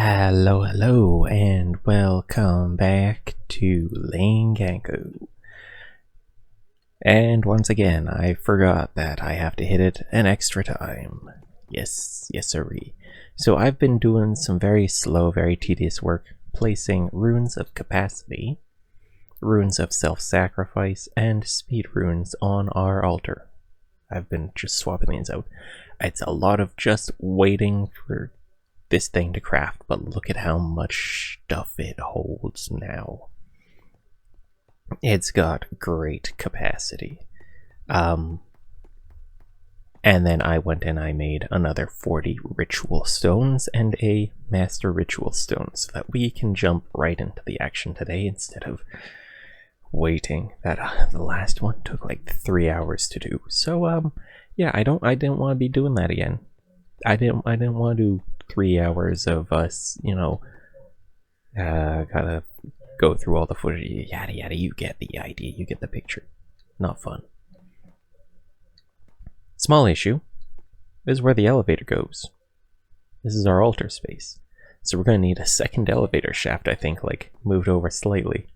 Hello, and welcome back to LingGango. And once again, I forgot that I have to hit it an extra time. Yes, sirree. So I've been doing some very slow, very tedious work, placing runes of capacity, runes of self-sacrifice, and speed runes on our altar. I've been just swapping these out. It's a lot of just waiting for this thing to craft, but look at how much stuff it holds now. It's got great capacity. And then I went and I made another 40 ritual stones and a master ritual stone so that we can jump right into the action today instead of waiting. That the last one took like 3 hours to do. So yeah, I didn't want to be doing that again. I didn't want to do 3 hours of us, gotta go through all the footage, yada yada. You get the idea, you get the picture. Not fun. Small issue is where the elevator goes. This is our altar space, so we're gonna need a second elevator shaft, I think, like moved over slightly,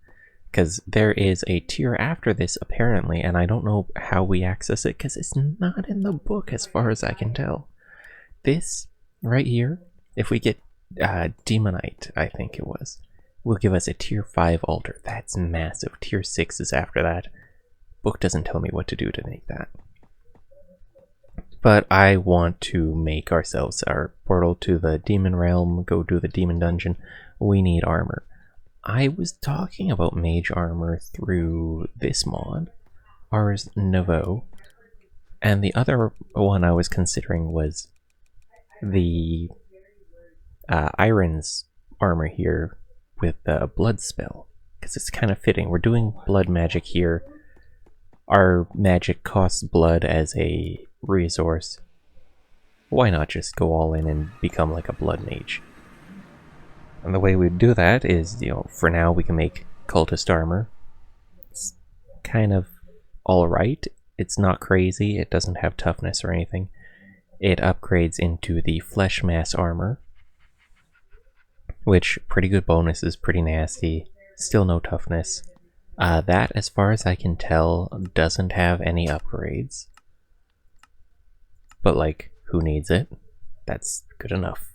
because there is a tier after this apparently, and I don't know how we access it because it's not in the book as far as I can tell. This right here, if we get Demonite, I think it was, will give us a tier 5 altar. That's massive. Tier 6 is after that. Book doesn't tell me what to do to make that. But I want to make ourselves our portal to the demon realm, go do the demon dungeon. We need armor. I was talking about mage armor through this mod, Ars Nouveau, and the other one I was considering was the Iron's armor here with the blood spell, because it's kind of fitting. We're doing blood magic here. Our magic costs blood as a resource. Why not just go all in and become like a blood mage? And the way we do that is, for now we can make cultist armor. It's kind of alright. It's not crazy. It doesn't have toughness or anything. It upgrades into the flesh mass armor, which pretty good bonus, is pretty nasty. Still no toughness. That, as far as I can tell, doesn't have any upgrades. But like, who needs it? That's good enough.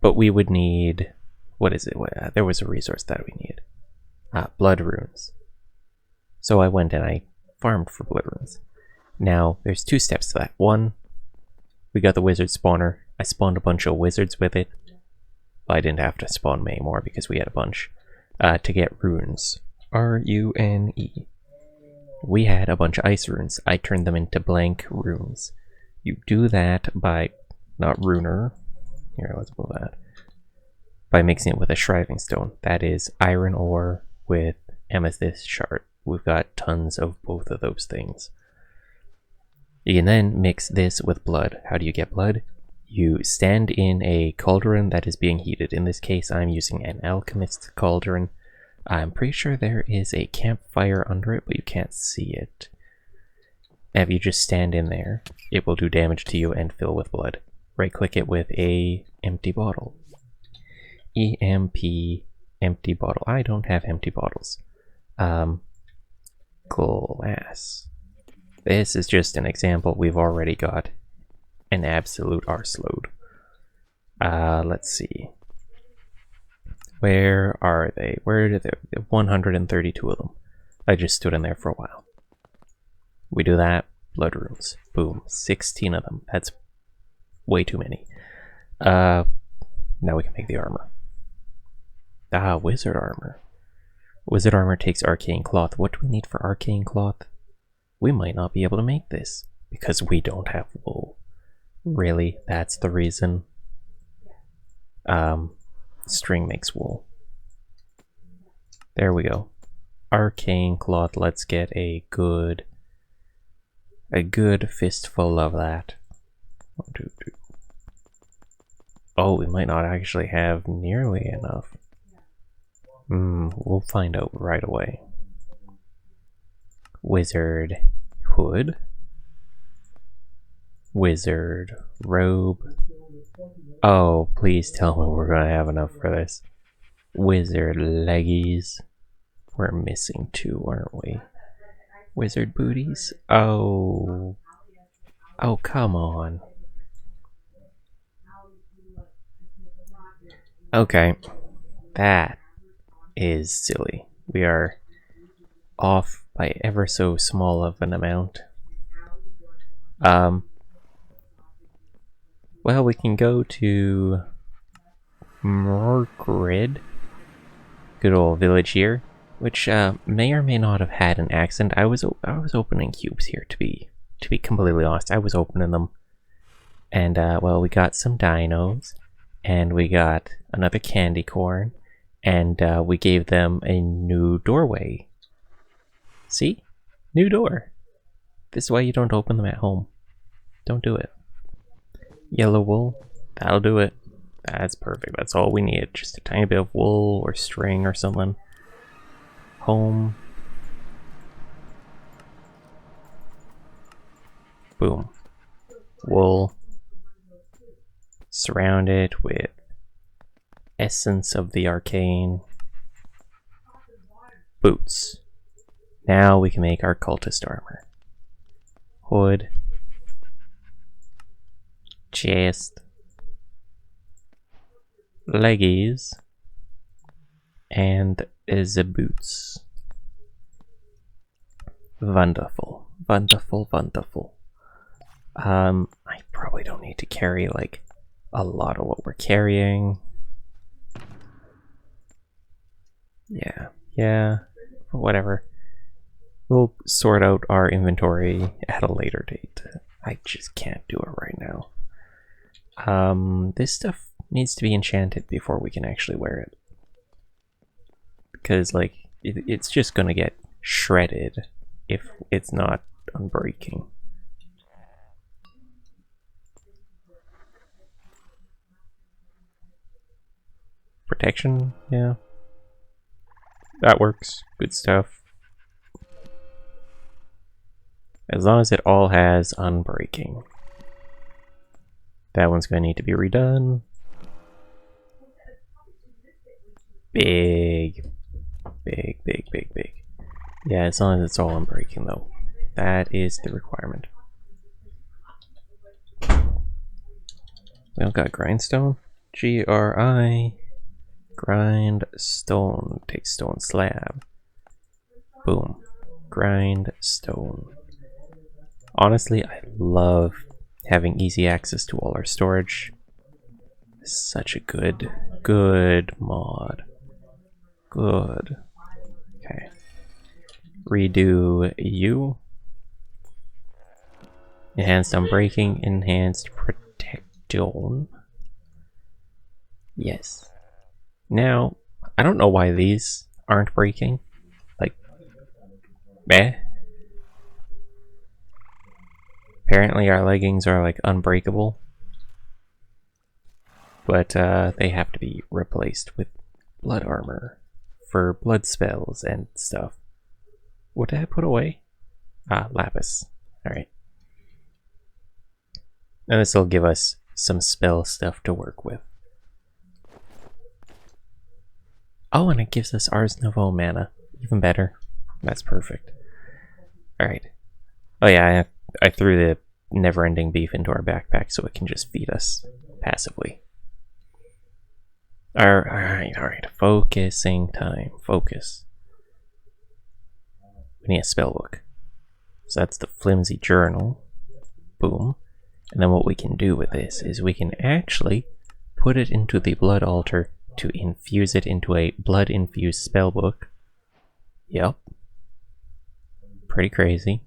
But we would need, what is it? There was a resource that we needed. Blood runes. So I went and I farmed for blood runes. Now, there's 2 steps to that. One, we got the wizard spawner. I spawned a bunch of wizards with it. Well, I didn't have to spawn many more because we had a bunch. To get runes. R-U-N-E. We had a bunch of ice runes. I turned them into blank runes. You do that by, not runer. Here, let's pull that. By mixing it with a shriving stone. That is iron ore with amethyst shard. We've got tons of both of those things. You can then mix this with blood. How do you get blood? You stand in a cauldron that is being heated. In this case, I'm using an alchemist cauldron. I'm pretty sure there is a campfire under it, but you can't see it. And if you just stand in there, it will do damage to you and fill with blood. Right click it with a empty bottle. EMP empty bottle. I don't have empty bottles. Glass. This is just an example. We've already got an absolute arseload. Let's see. Where are they? Where are they? 132 of them. I just stood in there for a while. We do that. Blood runes. Boom. 16 of them. That's way too many. Now we can make the armor. Wizard armor. Wizard armor takes arcane cloth. What do we need for arcane cloth? We might not be able to make this because we don't have wool. Really? That's the reason? String makes wool. There we go. Arcane cloth. Let's get a good fistful of that. 1, 2, 3. Oh, we might not actually have nearly enough. We'll find out right away. Wizard hood. Wizard robe. Oh, please tell me we're gonna have enough for this. Wizard leggies. We're missing 2, aren't we? Wizard booties? Oh. Oh, come on. Okay. That is silly. We are off by ever so small of an amount. Well, we can go to Merkrid, good old village here, which may or may not have had an accent. I was opening cubes here to be completely honest. I was opening them, and well, we got some dinos, and we got another candy corn, and we gave them a new doorway. See, new door. This is why you don't open them at home. Don't do it. Yellow wool, that'll do it. That's perfect. That's all we need. Just a tiny bit of wool or string or something. Home. Boom. Wool. Surround it with essence of the arcane. Boots. Now we can make our cultist armor. Hood. Chest. Leggies. And the boots. Wonderful. Wonderful, wonderful. I probably don't need to carry like a lot of what we're carrying. Yeah, whatever. We'll sort out our inventory at a later date. I just can't do it right now. This stuff needs to be enchanted before we can actually wear it. Because, like, it's just gonna get shredded if it's not unbreaking. Protection, yeah. That works. Good stuff. As long as it all has unbreaking. That one's going to need to be redone. Big. Yeah, as long as it's all unbreaking though. That is the requirement. We don't got grindstone? G-R-I. Grind stone. Take stone slab. Boom. Grind stone. Honestly, I love having easy access to all our storage. Such a good mod. Good. Okay. Redo you. Enhanced unbreaking, enhanced protection. Yes. Now, I don't know why these aren't breaking. Like, meh. Apparently our leggings are like unbreakable. But they have to be replaced with blood armor for blood spells and stuff. What did I put away? Ah, lapis. Alright. And this will give us some spell stuff to work with. Oh, and it gives us Ars Nouveau mana. Even better. That's perfect. Alright. Oh yeah, I threw the never-ending beef into our backpack so it can just feed us passively. Alright. Focusing time. Focus. We need a spell book. So that's the flimsy journal. Boom. And then what we can do with this is we can actually put it into the blood altar to infuse it into a blood-infused spell book. Yep. Pretty crazy.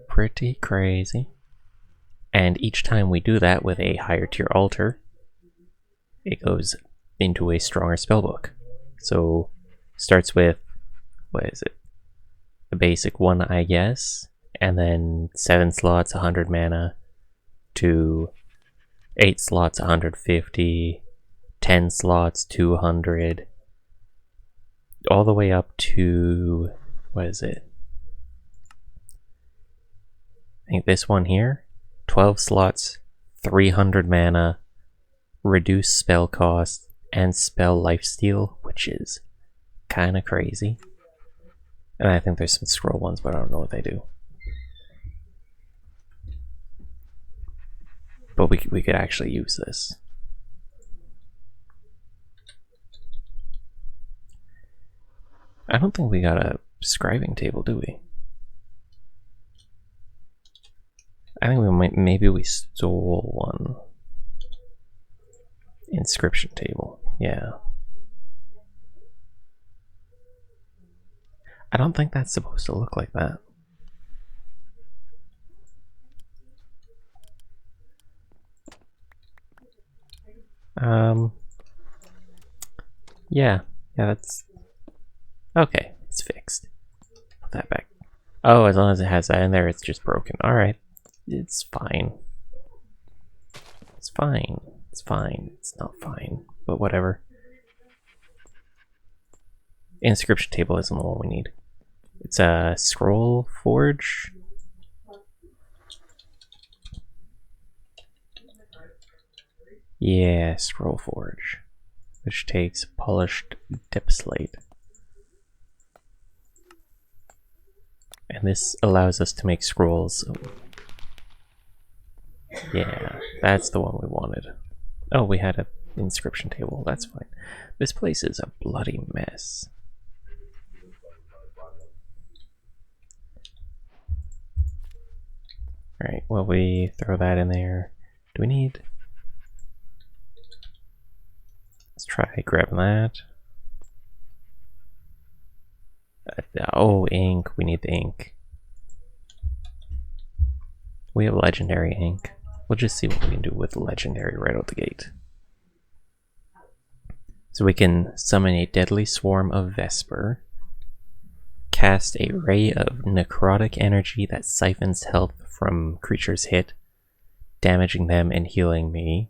Pretty crazy. And each time we do that with a higher tier altar, it goes into a stronger spellbook. So starts with, what is it? The basic one, I guess, and then 7 slots, 100 mana, to 8 slots, 150, 10 slots, 200, all the way up to, what is it? I think this one here, 12 slots, 300 mana, reduce spell cost, and spell lifesteal, which is kind of crazy. And I think there's some scroll ones, but I don't know what they do. But we could actually use this. I don't think we got a scribing table, do we? I think maybe we stole one. Inscription table, yeah. I don't think that's supposed to look like that. Yeah, that's okay. It's fixed. Put that back. Oh, as long as it has that in there, it's just broken. All right, it's fine. It's fine. It's fine. It's not fine, but whatever. Inscription table isn't the one we need. It's a scroll forge. Yeah, scroll forge, which takes polished dip slate. And this allows us to make scrolls. Yeah, that's the one we wanted. Oh, we had an inscription table. That's fine. This place is a bloody mess. Alright, well, we throw that in there. Do we need... Let's try grabbing that. Oh, ink. We need the ink. We have legendary ink. We'll just see what we can do with legendary right out the gate. So we can summon a deadly swarm of Vesper. Cast a ray of necrotic energy that siphons health from creatures hit, damaging them and healing me.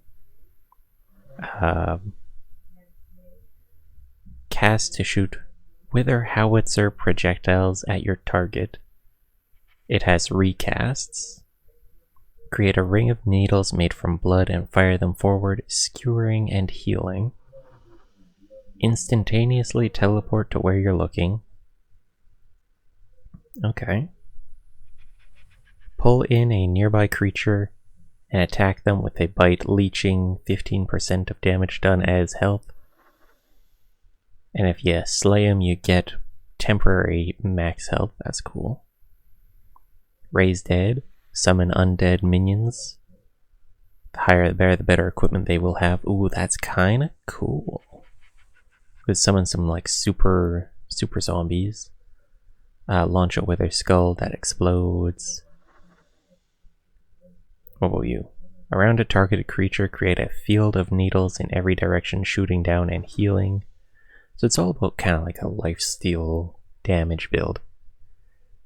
Cast to shoot wither howitzer projectiles at your target. It has recasts. Create a ring of needles made from blood and fire them forward, skewering and healing. Instantaneously teleport to where you're looking. Okay. Pull in a nearby creature and attack them with a bite, leeching 15% of damage done as health. And if you slay them, you get temporary max health. That's cool. Raise dead. Summon undead minions. The higher the bear, the better equipment they will have. Ooh, that's kind of cool. Could summon some like super zombies. Launch a wither skull that explodes. What about you? Around a targeted creature, create a field of needles in every direction, shooting down and healing. So it's all about kind of like a lifesteal damage build.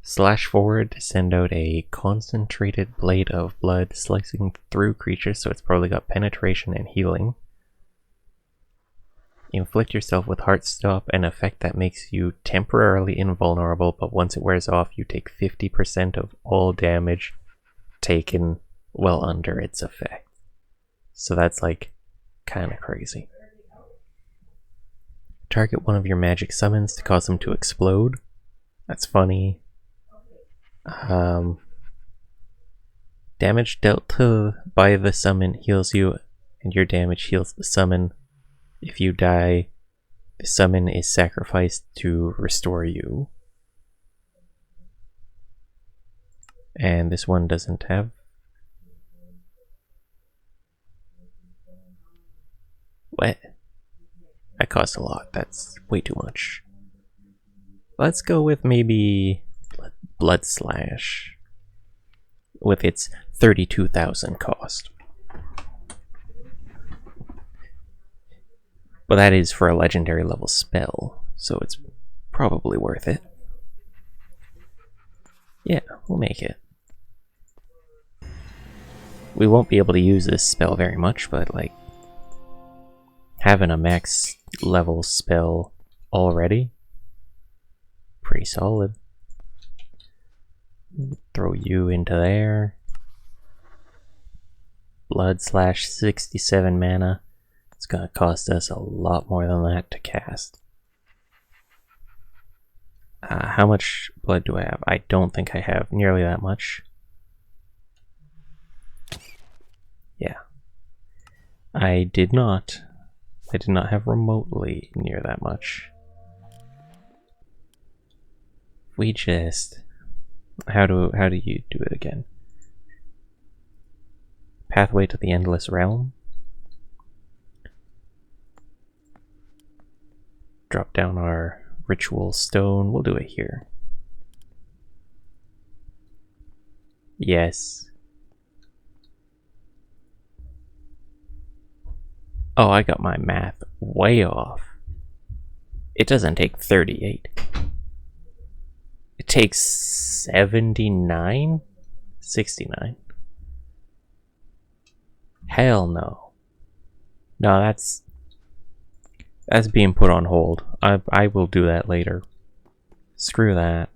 Slash forward to send out a concentrated blade of blood slicing through creatures, so it's probably got penetration and healing. Inflict yourself with Heartstop, an effect that makes you temporarily invulnerable, but once it wears off, you take 50% of all damage taken well under its effect. So that's like kind of crazy. Target one of your magic summons to cause them to explode. That's funny. Damage dealt by the summon heals you, and your damage heals the summon. If you die, the summon is sacrificed to restore you. And this one doesn't have... What? That costs a lot. That's way too much. Let's go with maybe Blood Slash with its 32,000 cost. But that is for a legendary level spell, so it's probably worth it. Yeah, we'll make it. We won't be able to use this spell very much, but like having a max level spell already, pretty solid. Throw you into there. blood slash 67 mana. It's gonna cost us a lot more than that to cast. How much blood do I have? I don't think I have nearly that much. Yeah. I did not have remotely near that much. We just... How do you do it again? Pathway to the Endless Realm. Drop down our ritual stone. We'll do it here. Yes. Oh, I got my math way off. It doesn't take 38. It takes 79? 69. Hell no. No, that's being put on hold. I will do that later. Screw that.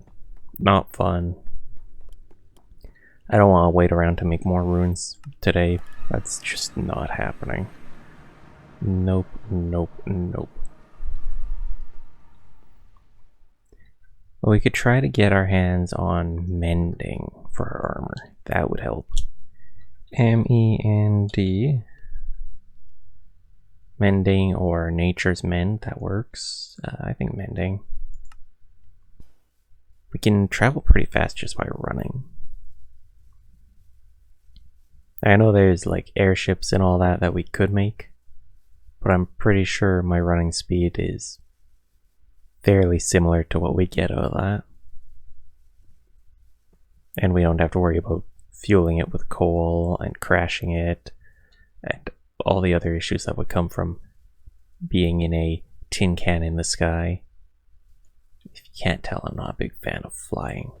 Not fun. I don't want to wait around to make more runes today. That's just not happening. Nope, nope, nope. Well, we could try to get our hands on mending for our armor. That would help. M-E-N-D. Mending or nature's mend, that works. I think mending. We can travel pretty fast just by running. I know there's like airships and all that we could make, but I'm pretty sure my running speed is fairly similar to what we get out of that. And we don't have to worry about fueling it with coal and crashing it and all the other issues that would come from being in a tin can in the sky. If you can't tell, I'm not a big fan of flying.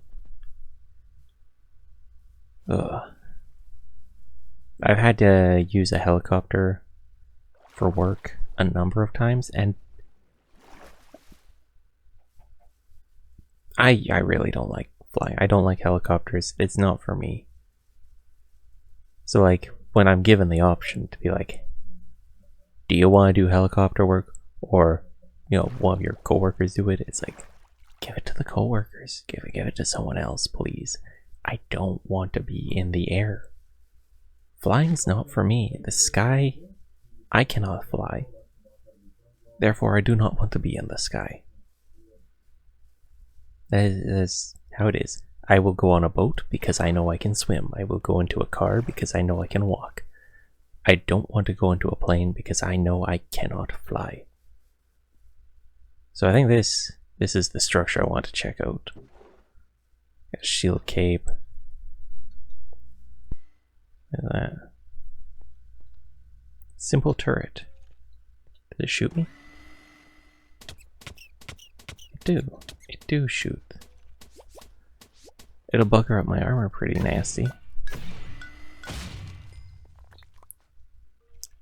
Ugh. I've had to use a helicopter for work a number of times, and I really don't like flying. I don't like helicopters. It's not for me. So like, when I'm given the option to be like, do you want to do helicopter work, or, you know, one of your coworkers do it, it's like, give it to the coworkers. Give it to someone else, please. I don't want to be in the air. Flying's not for me. The sky, I cannot fly. Therefore, I do not want to be in the sky. That is how it is. I will go on a boat because I know I can swim. I will go into a car because I know I can walk. I don't want to go into a plane because I know I cannot fly. So I think this is the structure I want to check out. Got a shield cape. Look at that. Simple turret. Did it shoot me? It do shoot. It'll bugger up my armor pretty nasty.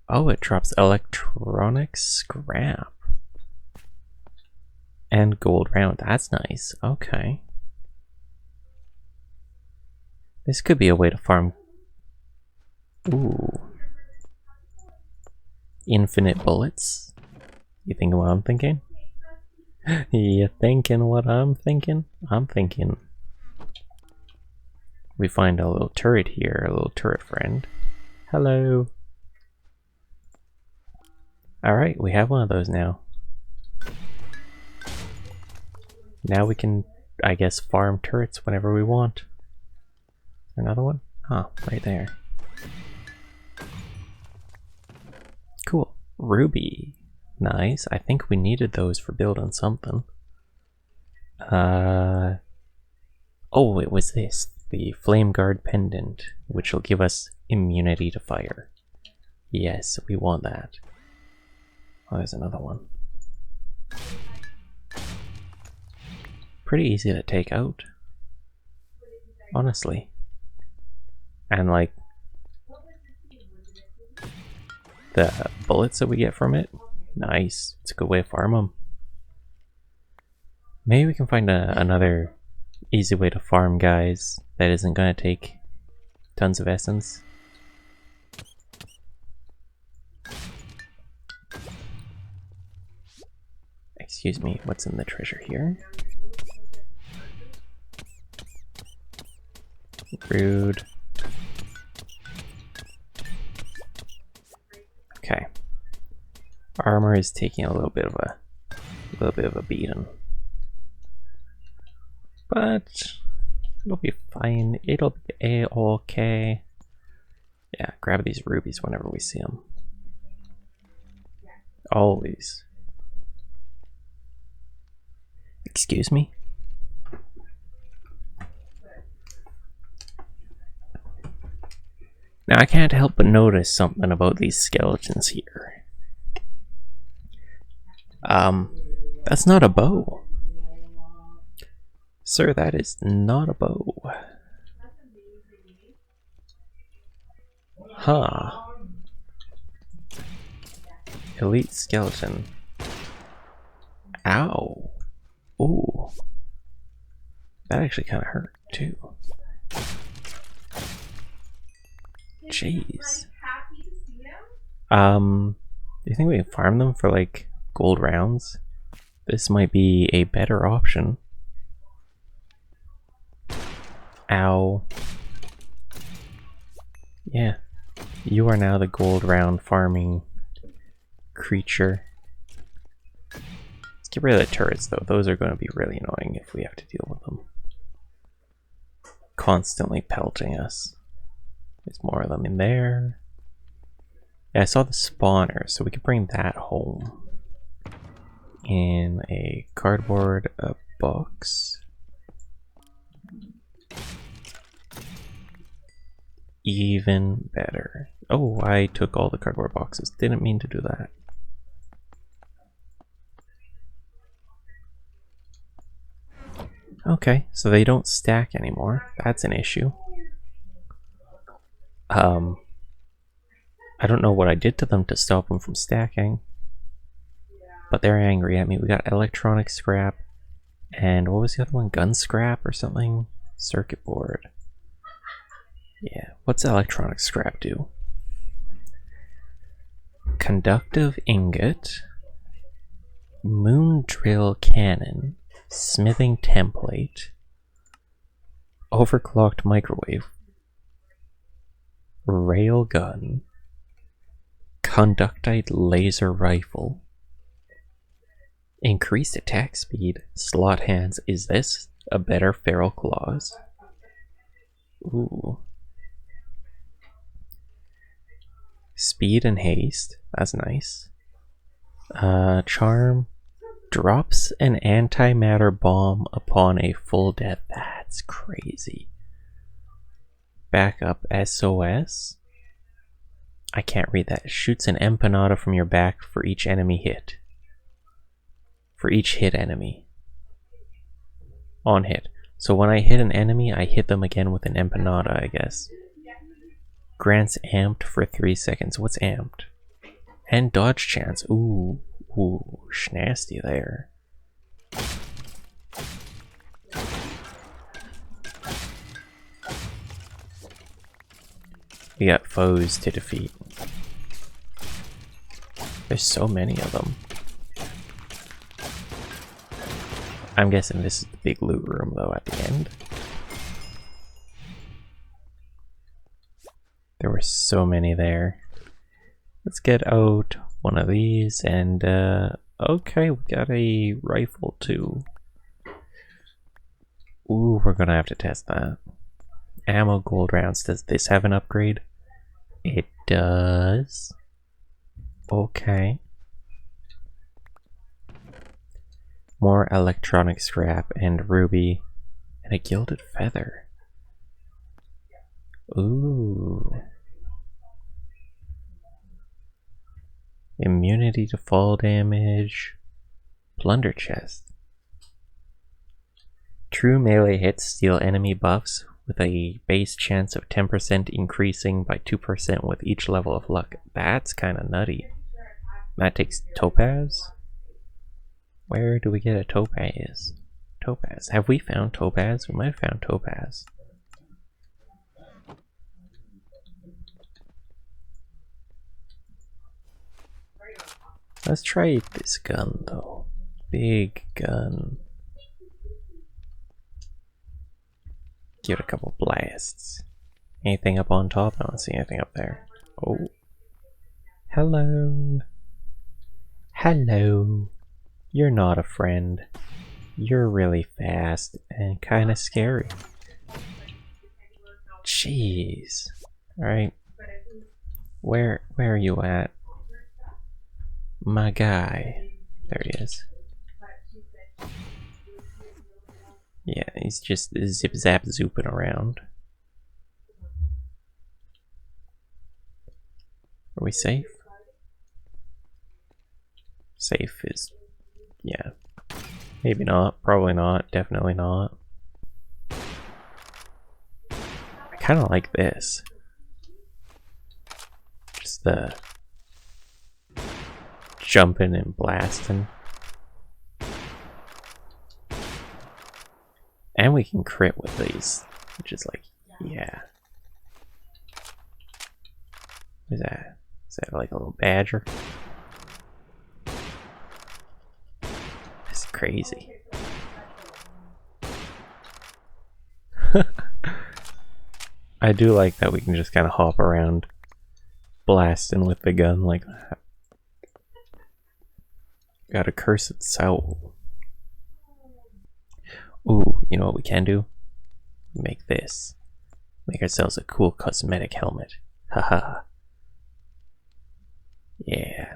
Oh, it drops electronic scrap. And gold round. That's nice. Okay. This could be a way to farm. Ooh. Infinite bullets. You thinking what I'm thinking? You thinking what I'm thinking? I'm thinking. We find a little turret here, a little turret friend. Hello. Alright, we have one of those now. Now we can, I guess, farm turrets whenever we want. Is there another one? Huh, right there. Cool. Ruby. Nice. I think we needed those for building something. Oh, it was this. The Flame Guard Pendant, which will give us immunity to fire. Yes, we want that. Oh, there's another one. Pretty easy to take out. Honestly. And like, the bullets that we get from it, nice. It's a good way to farm them. Maybe we can find another easy way to farm guys that isn't gonna take tons of essence. Excuse me, what's in the treasure here? Rude. Okay. Armour is taking a little bit of a beating. But it'll be fine. It'll be a-okay. Yeah, grab these rubies whenever we see them. Always. Excuse me? Now I can't help but notice something about these skeletons here. That's not a bow. Sir, that is not a bow. Huh. Elite skeleton. Ow. Ooh. That actually kind of hurt, too. Jeez. Do you think we can farm them for, like, gold rounds? This might be a better option. Ow. Yeah. You are now the gold round farming creature. Let's get rid of the turrets, though. Those are going to be really annoying if we have to deal with them. Constantly pelting us. There's more of them in there. Yeah, I saw the spawner, so we could bring that home. In a cardboard box. Even better. Oh, I took all the cardboard boxes. Didn't mean to do that. Okay, so they don't stack anymore. That's an issue. I don't know what I did to them to stop them from stacking. But they're angry at me. We got electronic scrap. And what was the other one? Gun scrap or something? Circuit board. Yeah, what's electronic scrap do? Conductive ingot. Moon drill cannon. Smithing template. Overclocked microwave. Railgun. Conductite laser rifle. Increased attack speed. Slot hands. Is this a better feral claws? Ooh. Speed and haste. That's nice. Charm. Drops an antimatter bomb upon a full death. That's crazy. Backup SOS. I can't read that. Shoots an empanada from your back for each enemy hit. For each hit enemy. On hit. So when I hit an enemy, I hit them again with an empanada, I guess. Grants amped for 3 seconds. What's amped? And dodge chance. Ooh. Ooh. Schnasty there. We got foes to defeat. There's so many of them. I'm guessing this is the big loot room, though, at the end. There were so many there. Let's get out one of these, and okay, we got a rifle too. Ooh, we're gonna have to test that. Ammo gold rounds. Does this have an upgrade? It does. Okay. More electronic scrap and ruby and a gilded feather. Ooh. Immunity to fall damage. Plunder chest. True melee hits steal enemy buffs with a base chance of 10% increasing by 2% with each level of luck. That's kind of nutty. That takes topaz? Where do we get a topaz? Topaz. Have we found topaz? We might have found topaz. Let's try this gun though. big gun. Give it a couple blasts. Anything up on top? I don't see anything up there. Oh. Hello. Hello. You're not a friend. You're really fast and kind of scary. Jeez. Alright. Where are you at? My guy. There he is. Yeah, he's just zip zap zooping around. Are we safe? Safe is... yeah. Maybe not. Probably not. Definitely not. I kind of like this. Just the... jumping and blasting. And we can crit with these, which is like, yeah. What is that? Is that like a little badger? That's crazy. I do like that we can just kind of hop around blasting with the gun like that. Got a cursed soul. Ooh, you know what we can do? Make this. Make ourselves a cool cosmetic helmet. Haha. Yeah.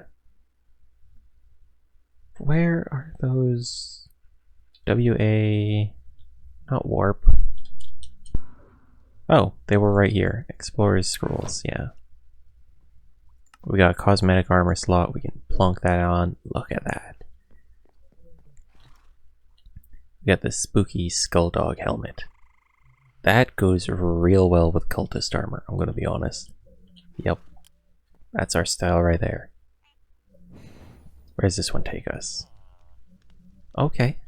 Where are those? WA... not warp. Oh, they were right here. Explorer's scrolls, yeah. We got a cosmetic armor slot. We can plunk that on. Look at that. We got the spooky skull dog helmet. That goes real well with cultist armor, I'm gonna be honest. Yep. That's our style right there. Where does this one take us? Okay.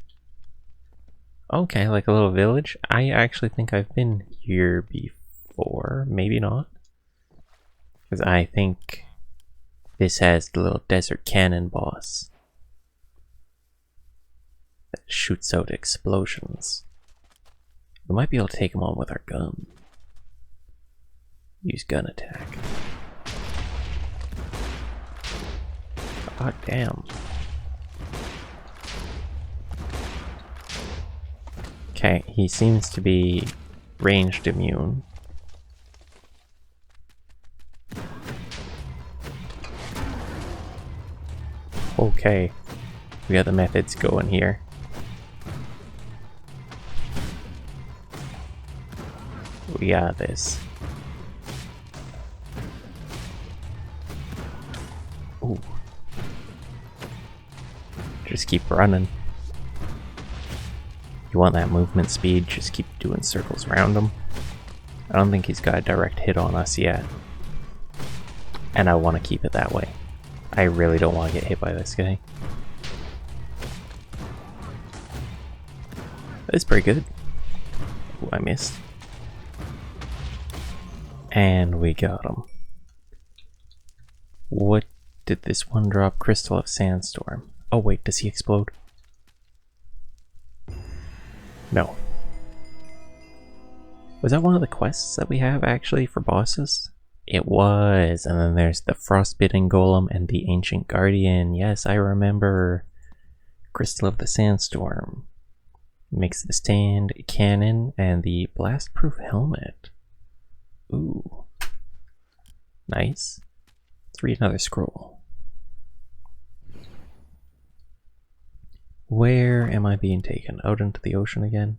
Okay, like a little village. I actually think I've been here before. Maybe not. Because I think this has the little desert cannon boss that shoots out explosions. We might be able to take him on with our gun. Use gun attack. God damn. Okay, he seems to be ranged immune. Okay, we got the methods going here. We got this. Ooh. Just keep running. You want that movement speed, just keep doing circles around him. I don't think he's got a direct hit on us yet. And I want to keep it that way. I really don't want to get hit by this guy. That's pretty good. Ooh, I missed. And we got him. What did this one drop? Crystal of Sandstorm. Oh wait, does he explode? No. Was that one of the quests that we have actually for bosses? It was. And then there's the Frostbitten Golem and the Ancient Guardian. Yes, I remember. Crystal of the Sandstorm. Makes the stand cannon and the blast-proof helmet. Ooh. Nice. Let's read another scroll. Where am I being taken? Out into the ocean again?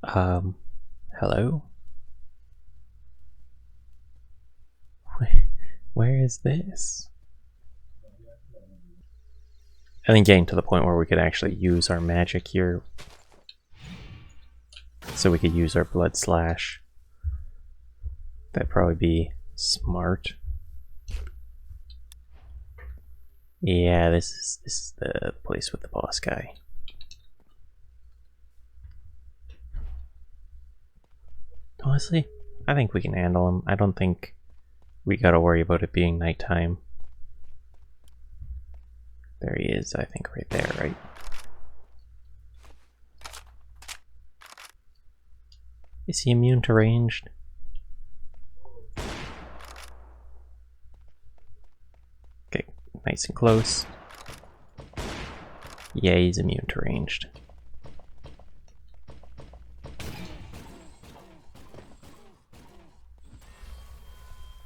Hello? Where is this? I think getting to the point where we could actually use our magic here. So we could use our blood slash. That'd probably be smart. Yeah, this is the place with the boss guy. Honestly, I think we can handle him. I don't think we gotta worry about it being nighttime. There he is, I think, right there, right? Is he immune to ranged? Okay, nice and close. Yeah, he's immune to ranged.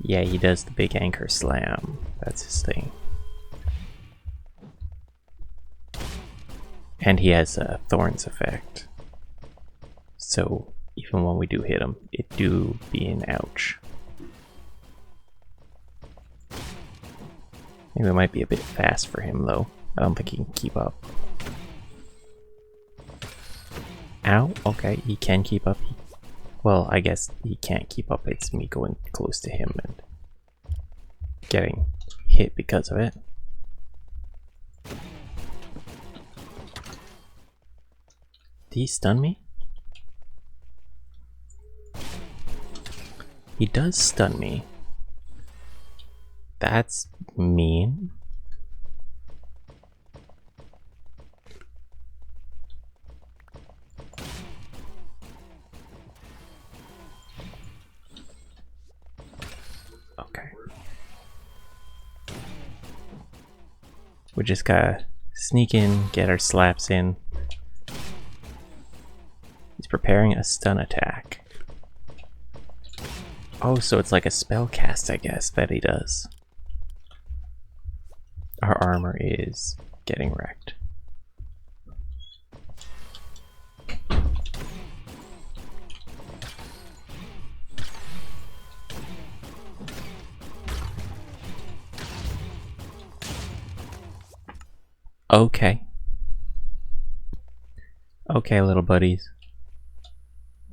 Yeah, he does the big anchor slam. That's his thing. And he has a Thorns effect. So even when we do hit him, it do be an ouch. I think we might be a bit fast for him though. I don't think he can keep up. Ow, okay, he can keep up. Well, I guess he can't keep up. It's me going close to him and getting hit because of it. Did he stun me? He does stun me. That's mean. Okay. We just gotta sneak in, get our slaps in. He's preparing a stun attack. Oh, so it's like a spell cast, I guess, that he does. Our armor is getting wrecked. Okay. Okay, little buddies.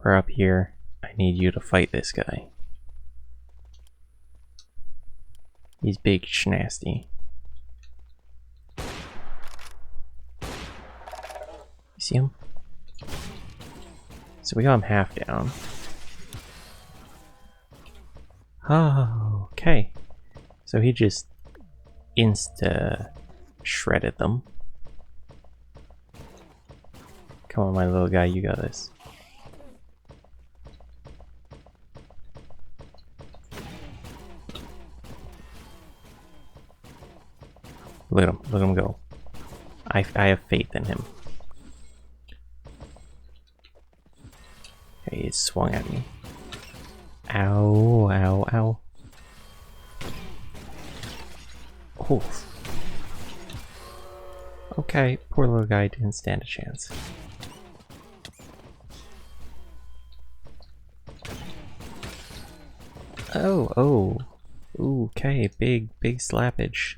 We're up here. I need you to fight this guy. He's big schnasty. You see him? So we got him half down. Oh, okay. So he just insta shredded them. Come on, my little guy, you got this. Look at him go. I have faith in him. Okay, he swung at me. Ow, ow, ow. Oh. Okay, poor little guy didn't stand a chance. Oh. Ooh, okay, big slappage.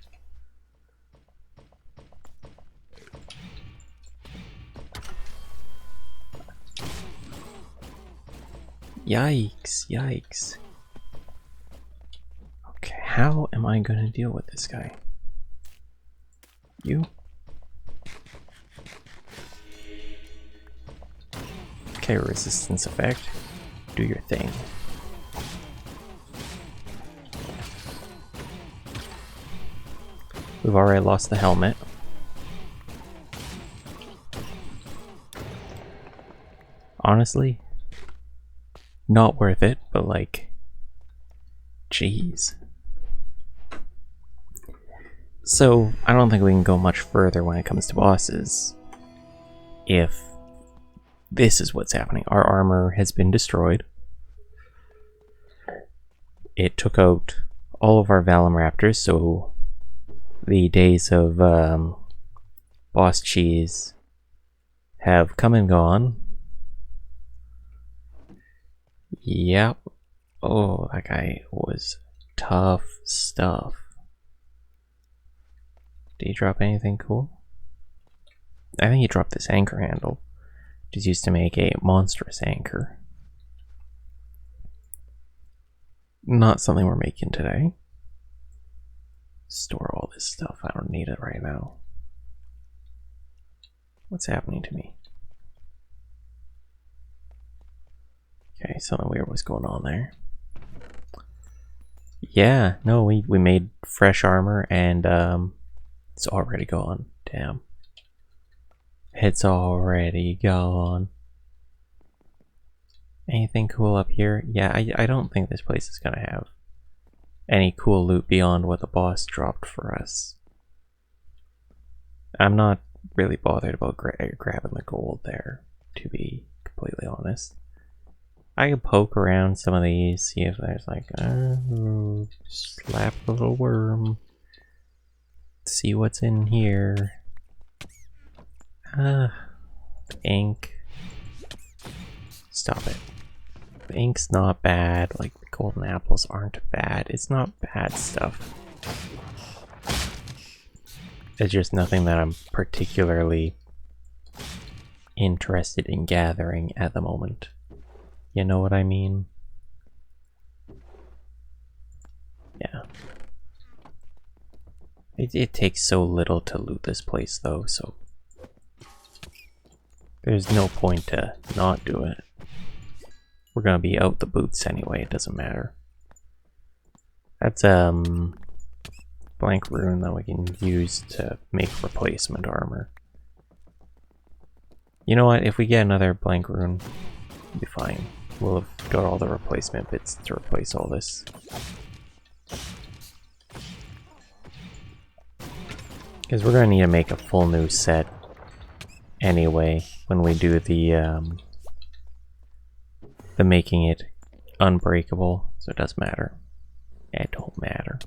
Yikes. Okay, how am I gonna deal with this guy? You? Okay, resistance effect. Do your thing. We've already lost the helmet. Honestly, not worth it, but like, jeez. So, I don't think we can go much further when it comes to bosses if this is what's happening. Our armor has been destroyed. It took out all of our Vallum Raptors, so the days of boss cheese have come and gone. Yep. Oh, that guy was tough stuff. Did he drop anything cool? I think he dropped this anchor handle, which is used to make a monstrous anchor. Not something we're making today. Store all this stuff. I don't need it right now. What's happening to me? Okay, something weird was going on there. Yeah, no, we made fresh armor and It's already gone. Damn. It's already gone. Anything cool up here? Yeah, I don't think this place is gonna have any cool loot beyond what the boss dropped for us. I'm not really bothered about grabbing the gold there, to be completely honest. I can poke around some of these, see if there's like, slap a little worm. See what's in here. Ink. Stop it. The ink's not bad, like the golden apples aren't bad. It's not bad stuff. It's just nothing that I'm particularly interested in gathering at the moment. You know what I mean? Yeah. It takes so little to loot this place though, so there's no point to not do it. We're gonna be out the boots anyway, it doesn't matter. That's blank rune that we can use to make replacement armor. You know what, if we get another blank rune, we'll be fine. We'll have got all the replacement bits to replace all this. Because we're gonna need to make a full new set anyway when we do the making it unbreakable, so it does matter. It don't matter.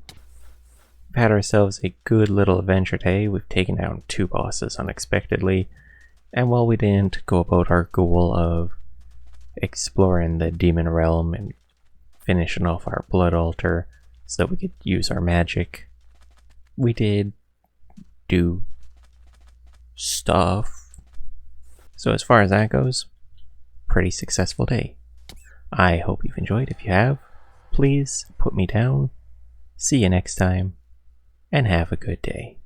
We've had ourselves a good little adventure today. We've taken down 2 bosses unexpectedly, and while we didn't go about our goal of exploring the demon realm and finishing off our blood altar so that we could use our magic, we did do stuff. So as far as that goes, pretty successful day. I hope you've enjoyed. If you have, please put me down. See you next time, and have a good day.